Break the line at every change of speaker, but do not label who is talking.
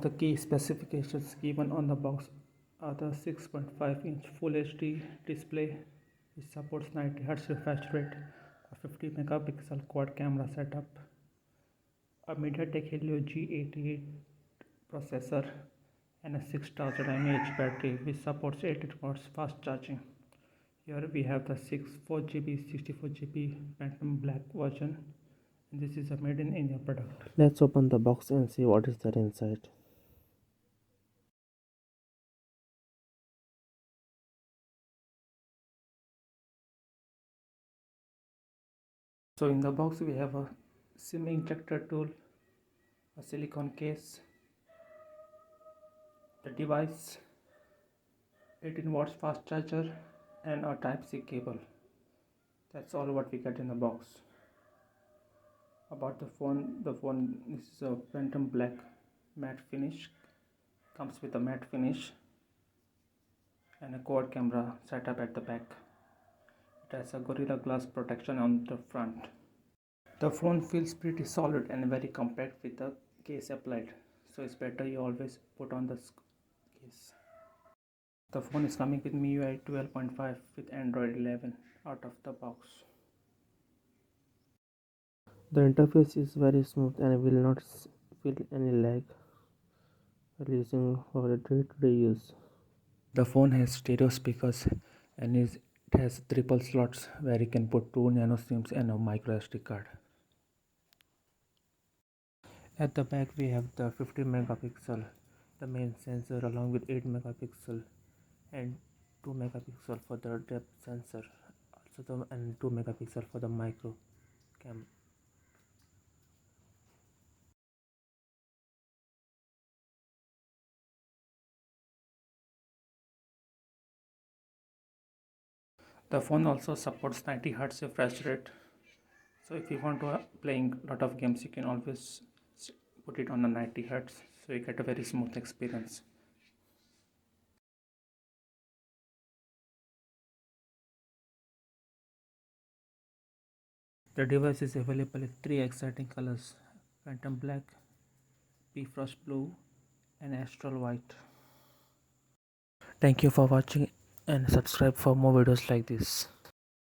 the key specifications given on the box are the 6.5-inch Full HD display which supports 90 Hz refresh rate, a 50 megapixel quad camera setup, a MediaTek Helio G88 processor, and a 6000 mAh battery which supports 8 watts fast charging. Here we have the 4GB 64GB Phantom Black version, and this is a made in India product.
Let's open the box and see what is there inside.
So in the box we have a SIM injector tool, a silicone case, the device, 18 watts fast charger, and a Type-C cable. That's all what we get in the box. About the phone this is a Phantom Black matte finish, comes with a matte finish and a quad camera setup at the back. It has a Gorilla Glass protection on the front. The phone feels pretty solid and very compact with the case applied, so it's better you always put on the case. The phone is coming with MIUI 12.5 with Android 11 out of the box.
The interface is very smooth and will not feel any lag while using for a day-to-day use.
The phone has stereo speakers and it has triple slots where you can put 2 nano SIMs and a micro SD card. At the back we have the 50 megapixel, the main sensor, along with 8 megapixel and 2 megapixel for the depth sensor, and 2 megapixel for the micro cam. The phone also supports 90 Hz refresh rate, so if you want to playing a lot of games you can always put it on a 90 Hz, so you get a very smooth experience. The device is available in 3 exciting colors: Phantom Black, Bifrost Blue, and Astral White. Thank you for watching and subscribe for more videos like this.